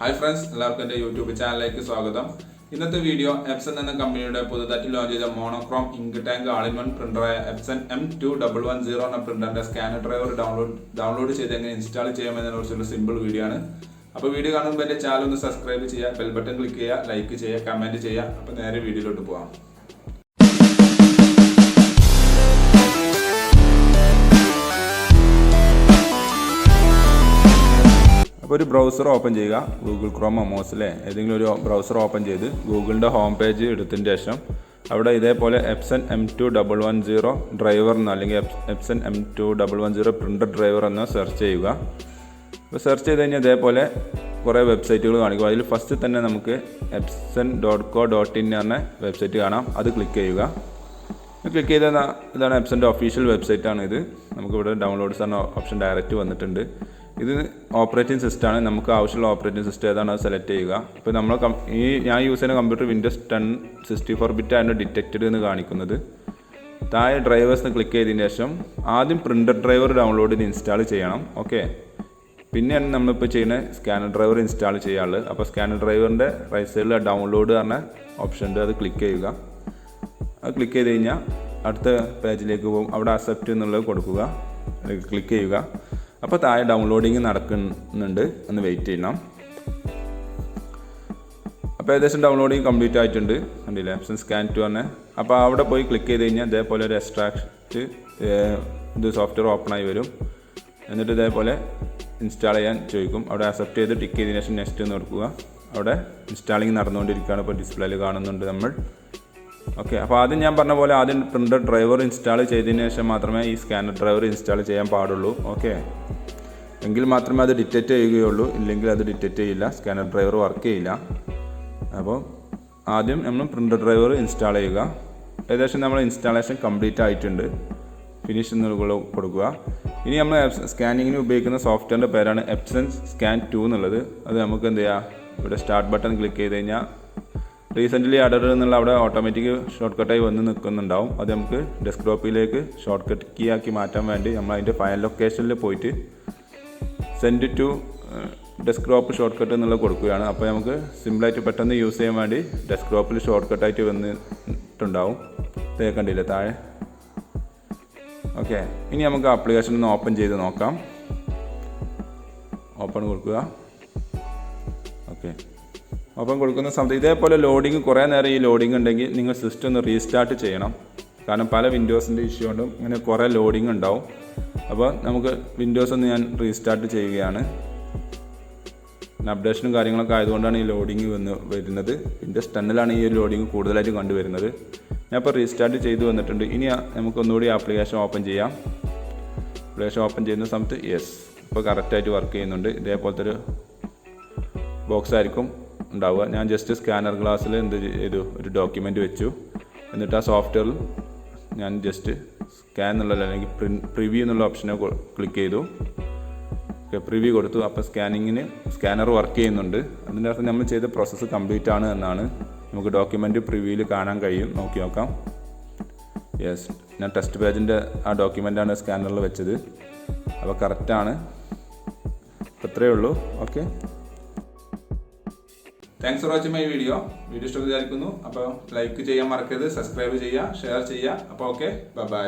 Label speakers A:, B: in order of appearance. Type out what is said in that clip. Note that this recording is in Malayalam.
A: Hi friends, welcome to YouTube channel. ഇന്നത്തെ വീഡിയോ Epson എന്ന കമ്പനിയുടെ പുതുതായി ലോഞ്ച് ചെയ്ത മോണോക്രോം ഇങ്ക് ടാങ്ക് ആൾ-ഇൻ-വൺ പ്രിന്ററായ Epson M2110 എന്ന പ്രിന്ററിന്റെ സ്കാനർ ഡ്രൈവർ ഡൗൺലോഡ് ചെയ്ത് എങ്ങനെ ഇൻസ്റ്റാൾ ചെയ്യാമെന്നതിനെക്കുറിച്ചുള്ള സിമ്പിൾ വീഡിയോ ആണ്. അപ്പോൾ വീഡിയോ കാണുമ്പോൾ എൻ്റെ ചാനൽ ഒന്ന് സബ്സ്ക്രൈബ് ചെയ്യുക, ബെൽ ബട്ടൺ ക്ലിക്ക് ചെയ്യുക, ലൈക്ക് ചെയ്യുക, കമന്റ് ചെയ്യുക. അപ്പോൾ നേരെ വീഡിയോയിലോട്ട് പോകാം. അപ്പോൾ ഒരു ബ്രൗസർ ഓപ്പൺ ചെയ്യുക. ഗൂഗിൾ ക്രോമോ മോസിലെ ഏതെങ്കിലും ഒരു ബ്രൗസർ ഓപ്പൺ ചെയ്ത് ഗൂഗിളിൻ്റെ ഹോം പേജ് എടുത്തതിന് ശേഷം അവിടെ ഇതേപോലെ Epson M2110 ഡ്രൈവർ എന്ന് അല്ലെങ്കിൽ Epson M2110 പ്രിൻ്റർ ഡ്രൈവർ എന്ന് സെർച്ച് ചെയ്യുക. അപ്പോൾ സെർച്ച് ചെയ്ത് കഴിഞ്ഞാൽ ഇതേപോലെ കുറേ വെബ്സൈറ്റുകൾ കാണിക്കും. അതിൽ ഫസ്റ്റ് തന്നെ നമുക്ക് epson.co.in എന്ന വെബ്സൈറ്റ് കാണാം. അത് ക്ലിക്ക് ചെയ്യുക. ക്ലിക്ക് ചെയ്ത ഇതാണ് Epsonൻ്റെ ഒഫീഷ്യൽ വെബ്സൈറ്റാണ് ഇത്. നമുക്കിവിടെ ഡൗൺലോഡ്സ് എന്ന ഓപ്ഷൻ ഡയറക്റ്റ് വന്നിട്ടുണ്ട്. ഇത് ഓപ്പറേറ്റിംഗ് സിസ്റ്റമാണ്. നമുക്ക് ആവശ്യമുള്ള ഓപ്പറേറ്റിംഗ് സിസ്റ്റം ഏതാണ് അത് സെലക്ട് ചെയ്യുക. ഇപ്പോൾ നമ്മൾ ഞാൻ യൂസ് ചെയ്യുന്ന കമ്പ്യൂട്ടർ Windows 10 64-bit ആണ് ഡിറ്റക്റ്റഡ് എന്ന് കാണിക്കുന്നത്. താഴെ ഡ്രൈവേഴ്സ് ക്ലിക്ക് ചെയ്തതിന് ശേഷം ആദ്യം പ്രിൻ്റർ ഡ്രൈവർ ഡൗൺലോഡ് ചെയ്ത് ഇൻസ്റ്റാൾ ചെയ്യണം. ഓക്കെ, പിന്നെയാണ് നമ്മളിപ്പോൾ ചെയ്യുന്ന സ്കാനർ ഡ്രൈവർ ഇൻസ്റ്റാൾ ചെയ്യാനുള്ളത്. അപ്പോൾ സ്കാനർ ഡ്രൈവറിൻ്റെ റൈറ്റ് സൈഡിൽ ഡൗൺലോഡ് പറഞ്ഞ ഓപ്ഷൻ ഉണ്ട്, അത് ക്ലിക്ക് ചെയ്യുക. അത് ക്ലിക്ക് ചെയ്ത് കഴിഞ്ഞാൽ അടുത്ത പേജിലേക്ക് പോകും. അവിടെ അക്സെപ്റ്റ് എന്നുള്ളത് കൊടുക്കുക, ക്ലിക്ക് ചെയ്യുക. അപ്പോൾ താഴെ ഡൗൺലോഡിങ് നടക്കുന്നുണ്ട്, ഒന്ന് വെയിറ്റ് ചെയ്യണം. അപ്പോൾ ഏകദേശം ഡൗൺലോഡിങ് കംപ്ലീറ്റ് ആയിട്ടുണ്ട്. കണ്ടില്ലേ, Epson സ്കാൻ ടു തന്നെ. അപ്പോൾ അവിടെ പോയി ക്ലിക്ക് ചെയ്ത് കഴിഞ്ഞാൽ ഇതേപോലെ ഒരു എക്സ്ട്രാക്റ്റ് ഇത് സോഫ്റ്റ്വെയർ ഓപ്പൺ ആയി വരും. എന്നിട്ട് ഇതേപോലെ ഇൻസ്റ്റാൾ ചെയ്യാൻ ചോദിക്കും. അവിടെ അക്സെപ്റ്റ് ചെയ്ത് ടിക്ക് ചെയ്തതിന് ശേഷം നെക്സ്റ്റ് എന്ന് കൊടുക്കുക. അവിടെ ഇൻസ്റ്റാളിങ് നടന്നുകൊണ്ടിരിക്കുകയാണ്. ഇപ്പോൾ ഡിസ്പ്ലേയിൽ കാണുന്നുണ്ട് നമ്മൾ. ഓക്കെ, അപ്പോൾ ആദ്യം ഞാൻ പറഞ്ഞ പോലെ ആദ്യം പ്രിൻ്റർ ഡ്രൈവർ ഇൻസ്റ്റാൾ ചെയ്തതിന് ശേഷം മാത്രമേ ഈ സ്കാനർ ഡ്രൈവർ ഇൻസ്റ്റാൾ ചെയ്യാൻ പാടുള്ളൂ. ഓക്കെ, എങ്കിൽ മാത്രമേ അത് ഡിറ്റക്റ്റ് ചെയ്യുകയുള്ളൂ, ഇല്ലെങ്കിൽ അത് ഡിറ്റക്റ്റ് ചെയ്യില്ല, സ്കാനർ ഡ്രൈവർ വർക്ക് ചെയ്യില്ല. അപ്പോൾ ആദ്യം നമ്മൾ പ്രിൻ്റർ ഡ്രൈവർ ഇൻസ്റ്റാൾ ചെയ്യുക. ഏകദേശം നമ്മൾ ഇൻസ്റ്റാളേഷൻ കംപ്ലീറ്റ് ആയിട്ടുണ്ട്. ഫിനിഷ് എന്ന് കൊടുക്കുക. ഇനി നമ്മൾ സ്കാനിങ്ങിന് ഉപയോഗിക്കുന്ന സോഫ്റ്റ്വെയറിൻ്റെ പേരാണ് Epson സ്കാൻ 2 എന്നുള്ളത്. അത് നമുക്ക് എന്ത് ചെയ്യാം, ഇവിടെ സ്റ്റാർട്ട് ബട്ടൺ ക്ലിക്ക് ചെയ്ത് കഴിഞ്ഞാൽ റീസെൻ്റ്ലി ആഡഡ് എന്നുള്ള അവിടെ ഓട്ടോമാറ്റിക് ഷോർട്ട് കട്ടായി വന്ന് നിൽക്കുന്നുണ്ടാവും. അത് നമുക്ക് ഡെസ്ക്ടോപ്പിലേക്ക് ഷോർട്ട് കട്ട് കീ ആക്കി മാറ്റാൻ വേണ്ടി നമ്മൾ അതിൻ്റെ ഫയൽ ലൊക്കേഷനിൽ പോയിട്ട് send to desktop shortcut എന്നുള്ളത് കൊടുക്കുകയാണ്. അപ്പോൾ നമുക്ക് സിമ്പിളായിട്ട് പെട്ടെന്ന് യൂസ് ചെയ്യാൻ വേണ്ടി ഡെസ്ക്ടോപ്പിൽ ഷോർട്ട് കട്ടായിട്ട് വന്നിട്ടുണ്ടാവും. കണ്ടില്ലേ താഴെ. ഓക്കെ, ഇനി നമുക്ക് ആപ്ലിക്കേഷൻ ഒന്ന് ഓപ്പൺ ചെയ്ത് നോക്കാം. ഓപ്പൺ കൊടുക്കുക. ഓക്കെ, ഓപ്പൺ കൊടുക്കുന്ന സമയത്ത് ഇതേപോലെ ലോഡിങ് കുറേ നേരം ഈ ലോഡിങ് ഉണ്ടെങ്കിൽ നിങ്ങൾ സിസ്റ്റം ഒന്ന് റീസ്റ്റാർട്ട് ചെയ്യണം. കാരണം പല വിൻഡോസിൻ്റെ ഇഷ്യൂ കൊണ്ടും ഇങ്ങനെ കുറേ ലോഡിങ് ഉണ്ടാവും. അപ്പോൾ നമുക്ക് വിൻഡോസ് ഒന്ന് ഞാൻ റീസ്റ്റാർട്ട് ചെയ്യുകയാണ്. അപ്ഡേഷനും കാര്യങ്ങളൊക്കെ ആയതുകൊണ്ടാണ് ഈ ലോഡിങ് വരുന്നത്. Windows 10 ഈ ലോഡിങ് കൂടുതലായിട്ട് കണ്ടുവരുന്നത്. ഞാൻ ഇപ്പോൾ റീസ്റ്റാർട്ട് ചെയ്ത് വന്നിട്ടുണ്ട്. ഇനി നമുക്കൊന്നുകൂടി ആപ്ലിക്കേഷൻ ഓപ്പൺ ചെയ്യാം. ആപ്ലിക്കേഷൻ ഓപ്പൺ ചെയ്യുന്ന സമയത്ത് ഇപ്പോൾ കറക്റ്റായിട്ട് വർക്ക് ചെയ്യുന്നുണ്ട്. ഇതേപോലത്തെ ഒരു ബോക്സ് ആയിരിക്കും ഉണ്ടാവുക. ഞാൻ ജസ്റ്റ് സ്കാനർ ഗ്ലാസ്സിൽ എന്ത് ചെയ്തു, ഒരു ഡോക്യുമെൻ്റ് വെച്ചു. എന്നിട്ട് ആ സോഫ്റ്റ്വെയറിൽ ഞാൻ ജസ്റ്റ് സ്കാൻ എന്നുള്ള അല്ലെങ്കിൽ പ്രിവ്യൂ എന്നുള്ള ഓപ്ഷനെ ക്ലിക്ക് ചെയ്തു. പ്രിവ്യൂ കൊടുത്തു. അപ്പോൾ സ്കാനർ വർക്ക് ചെയ്യുന്നുണ്ട്. അതിൻ്റെ അർത്ഥം നമ്മൾ ചെയ്ത പ്രോസസ്സ് കംപ്ലീറ്റ് ആണ് എന്നാണ്. നമുക്ക് ഡോക്യുമെൻ്റ് പ്രിവ്യൂവിൽ കാണാൻ കഴിയും. നോക്കി നോക്കാം. ഞാൻ ടെസ്റ്റ് പേജിൻ്റെ ആ ഡോക്യുമെൻ്റാണ് സ്കാനറിൽ വെച്ചത്. അപ്പോൾ കറക്റ്റാണ്. അത്രയേ ഉള്ളൂ. Okay, thanks for watching my video ഇഷ്ടം വിചാരിക്കുന്നു. അപ്പോൾ ലൈക്ക് ചെയ്യാൻ മറക്കരുത്, സബ്സ്ക്രൈബ് ചെയ്യുക, ഷെയർ ചെയ്യുക. അപ്പോൾ ഓക്കെ, ബൈ.